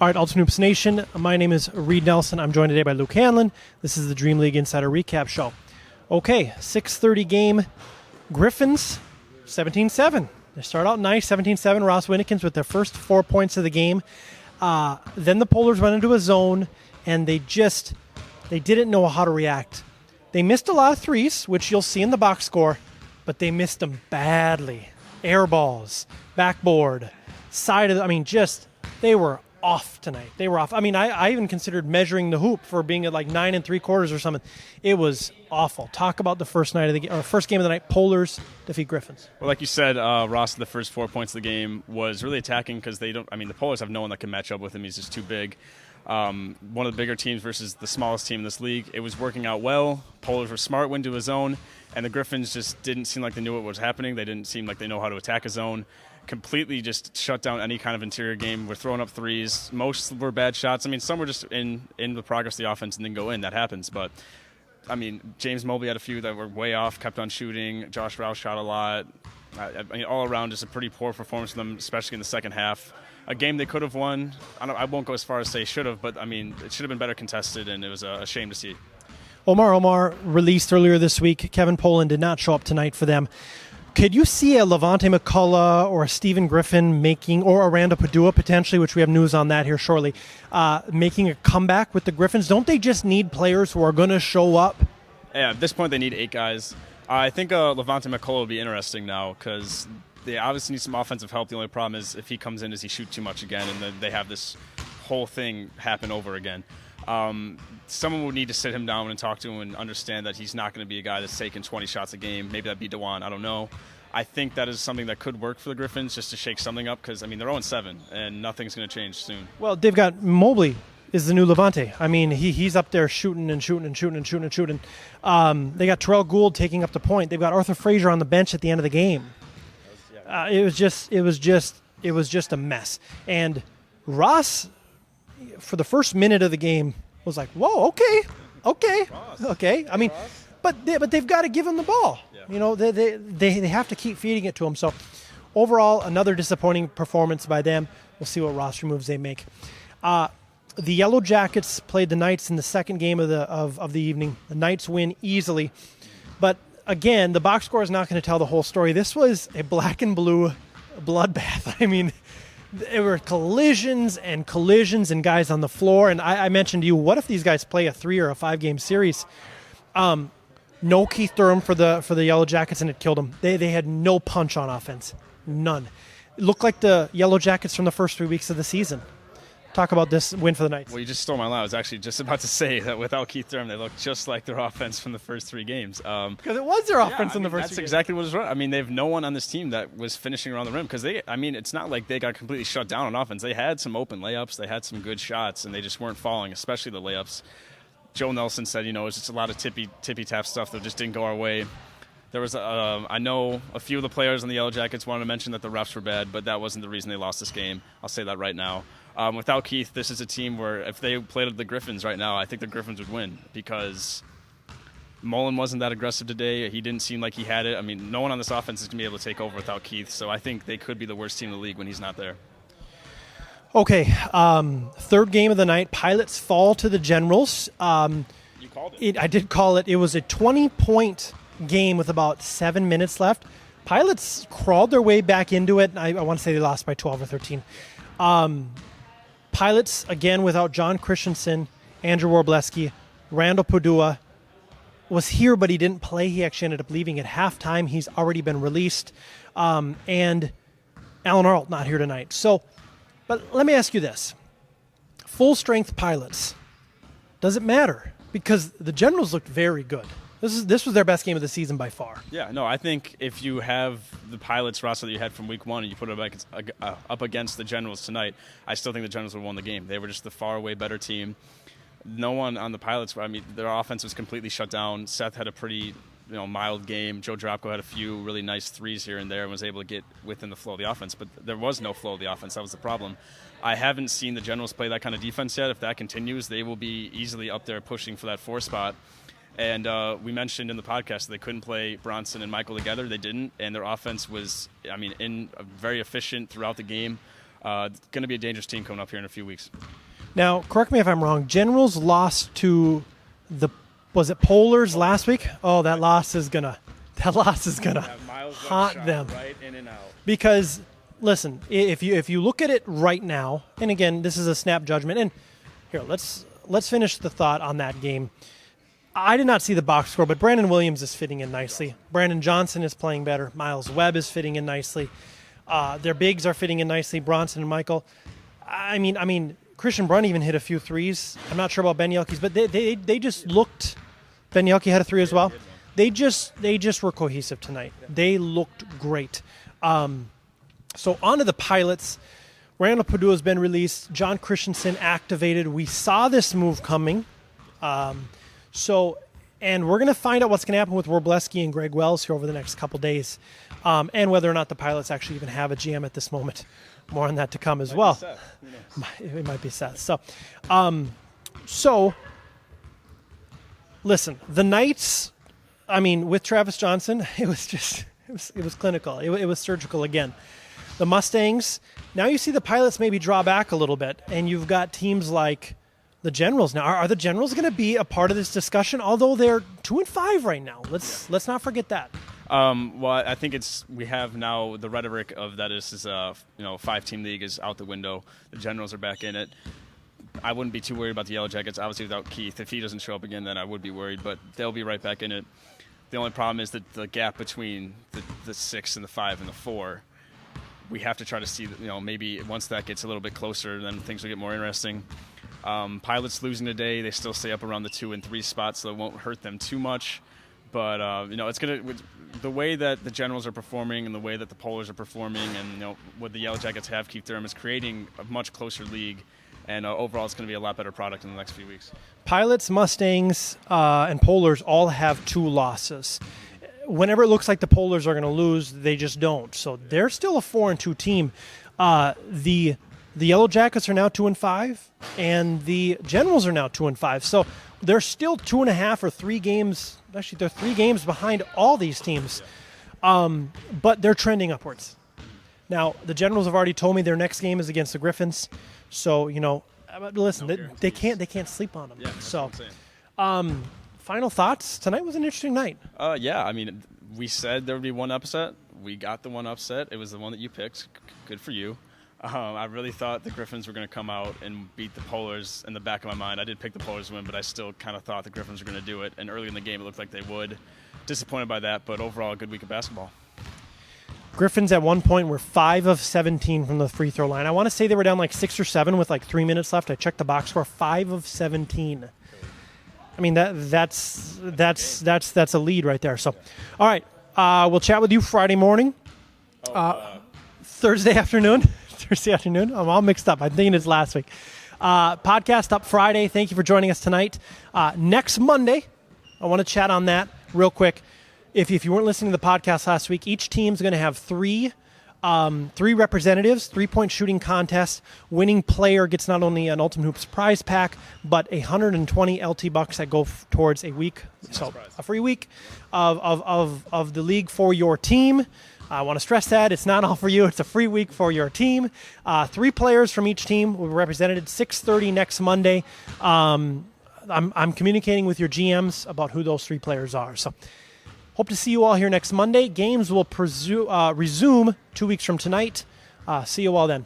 All right, Ultimate Hoops Nation, my name is Reid Nelson. I'm joined today by Luke Hanlon. This is the Dream League Insider Recap Show. Okay, 6:30 game. Griffins, 17-7. They start out nice, 17-7. Ross Winnikins with their first 4 points of the game. Then the Polars went into a zone, and they didn't know how to react. They missed a lot of threes, which you'll see in the box score, but they missed them badly. Air balls, backboard, side of they were off tonight. They were off. I mean, I even considered measuring the hoop for being at like 9 3/4 or something. It was awful. Talk about the first game of the night. Polars defeat Griffins. Well, like you said, Ross, the first 4 points of the game was really attacking because the Polars have no one that can match up with him. He's just too big. One of the bigger teams versus the smallest team in this league. It was working out well. Polars were smart, went to a zone, and the Griffins just didn't seem like they knew what was happening. They didn't seem like they know how to attack a zone. Completely just shut down any kind of interior game. We're throwing up threes. Most were bad shots. I mean, some were just in the progress of the offense and then go in. That happens. But, I mean, James Mobley had a few that were way off, kept on shooting. Josh Rouse shot a lot. I mean, all around, just a pretty poor performance from them, especially in the second half. A game they could have won. I won't go as far as say should have, but, I mean, it should have been better contested, and it was a shame to see. Omar released earlier this week. Kevin Poland did not show up tonight for them. Could you see a Levante McCullough or a Stephen Griffin or a Randall Padua potentially, which we have news on that here shortly, making a comeback with the Griffins? Don't they just need players who are going to show up? Yeah, at this point they need 8 guys. I think Levante McCullough will be interesting now because they obviously need some offensive help. The only problem is if he comes in, does he shoot too much again, and then they have this whole thing happen over again. Someone would need to sit him down and talk to him and understand that he's not going to be a guy that's taking 20 shots a game. Maybe that'd be DeJuan. I don't know. I think that is something that could work for the Griffins just to shake something up because, I mean, they're 0-7 and nothing's going to change soon. Well, they've got Mobley is the new Levante. I mean, he's up there shooting. They got Terrell Gould taking up the point. They've got Arthur Frazier on the bench at the end of the game. It was just a mess. And Ross, for the first minute of the game, was like, whoa, okay. I mean, but they've got to give him the ball. Yeah. You know, they have to keep feeding it to him. So overall, another disappointing performance by them. We'll see what roster moves they make. The Yellow Jackets played the Knights in the second game of the evening. The Knights win easily. But again, the box score is not going to tell the whole story. This was a black and blue bloodbath. I mean, there were collisions and guys on the floor. And I mentioned to you, what if these guys play a 3 or a 5 game series? No Keith Durham for the Yellow Jackets, and it killed them. They had no punch on offense. None. It looked like the Yellow Jackets from the first 3 weeks of the season. Talk about this win for the Knights. Well, you just stole my line. I was actually just about to say that without Keith Durham, they looked just like their offense from the first 3 games. Because it was their offense in the first 3 games. That's exactly what was right. I mean, they have no one on this team that was finishing around the rim because it's not like they got completely shut down on offense. They had some open layups. They had some good shots, and they just weren't falling, especially the layups. Joe Nelson said, it was just a lot of tippy-tap stuff that just didn't go our way. There was, I know a few of the players on the Yellow Jackets wanted to mention that the refs were bad, but that wasn't the reason they lost this game. I'll say that right now. Without Keith, this is a team where if they played the Griffins right now, I think the Griffins would win because Mullen wasn't that aggressive today. He didn't seem like he had it. I mean, no one on this offense is going to be able to take over without Keith, so I think they could be the worst team in the league when he's not there. Okay, third game of the night. Pilots fall to the Generals. You called it. I did call it. It was a 20-point game with about 7 minutes left. Pilots crawled their way back into it. I want to say they lost by 12 or 13. Pilots, again, without John Christensen, Andrew Warbleski, Randall Padua was here, but he didn't play. He actually ended up leaving at halftime. He's already been released. And Alan Arlt not here tonight. But let me ask you this. Full-strength Pilots, does it matter? Because the Generals looked very good. This was their best game of the season by far. Yeah, no, I think if you have the Pilots roster that you had from week 1 and you put it up against the Generals tonight, I still think the Generals would have won the game. They were just the far away better team. No one on the Pilots, I mean, their offense was completely shut down. Seth had a pretty mild game. Joe Dropko had a few really nice threes here and there and was able to get within the flow of the offense, but there was no flow of the offense. That was the problem. I haven't seen the Generals play that kind of defense yet. If that continues, they will be easily up there pushing for that 4 spot. And we mentioned in the podcast that they couldn't play Bronson and Michael together. They didn't, and their offense was, very efficient throughout the game. going to be a dangerous team coming up here in a few weeks. Now, correct me if I'm wrong. Generals lost to was it Polars last week? Oh, that loss is gonna haunt them. Right in and out. Because listen, if you look at it right now, and again, this is a snap judgment. And here, let's finish the thought on that game. I did not see the box score, but Brandon Williams is fitting in nicely. Brandon Johnson is playing better. Miles Webb is fitting in nicely. Their bigs are fitting in nicely. Bronson and Michael. I mean, Christian Brunn even hit a few threes. I'm not sure about Ben Yelke's, but they just looked. Ben Yelke had a three as well. They just were cohesive tonight. They looked great. So on to the pilots. Randall Perdue has been released. John Christensen activated. We saw this move coming. And we're going to find out what's going to happen with Wroblewski and Greg Wells here over the next couple days, and whether or not the pilots actually even have a GM at this moment. More on that to come as well. It might be Seth. So listen, the Knights, with Travis Johnson, it was clinical. It was surgical again. The Mustangs, now you see the pilots maybe draw back a little bit, and you've got teams like the Generals. Now, are the Generals going to be a part of this discussion? Although they're 2-5 right now. Let's not forget that. Well, I think we have now the rhetoric of that is a 5-team league is out the window. The Generals are back in it. I wouldn't be too worried about the Yellow Jackets. Obviously, without Keith, if he doesn't show up again, then I would be worried. But they'll be right back in it. The only problem is that the gap between the 6 and the 5 and the 4. We have to try to see that, maybe once that gets a little bit closer, then things will get more interesting. Pilots losing today, they still stay up around the 2 and 3 spots, so it won't hurt them too much. But it's the way that the Generals are performing and the way that the Polars are performing, and what the Yellow Jackets have, Keith Durham, is creating a much closer league. And overall, it's going to be a lot better product in the next few weeks. Pilots, Mustangs, and Polars all have 2 losses. Whenever it looks like the Polars are going to lose, they just don't. So they're still a 4-2 team. The Yellow Jackets are now 2-5, and the Generals are now 2-5. So they're still 2.5 or 3 games. Actually, they're 3 games behind all these teams. But they're trending upwards. Now, the Generals have already told me their next game is against the Griffins. So, listen, they can't sleep on them. Yeah, so, final thoughts. Tonight was an interesting night. We said there would be one upset. We got the one upset. It was the one that you picked. Good for you. I really thought the Griffins were going to come out and beat the Polars in the back of my mind. I did pick the Polars to win, but I still kind of thought the Griffins were going to do it. And early in the game, it looked like they would. Disappointed by that, but overall, a good week of basketball. Griffins at one point were 5 of 17 from the free throw line. I want to say they were down like 6 or 7 with like 3 minutes left. I checked the box score, 5 of 17. That's a lead right there. So, all right, we'll chat with you Friday morning, Thursday afternoon. I'm all mixed up. I'm thinking it's last week. Podcast up Friday. Thank you for joining us tonight. Next Monday, I want to chat on that real quick. If you weren't listening to the podcast last week, each team's going to have 3 representatives, 3-point shooting contest. Winning player gets not only an Ultimate Hoops prize pack, but 120 LT bucks that go towards a week, a free week of the league for your team. I want to stress that it's not all for you; it's a free week for your team. 3 players from each team will be represented. 6:30 next Monday. I'm communicating with your GMs about who those 3 players are. So. Hope to see you all here next Monday. Games will resume 2 weeks from tonight. See you all then.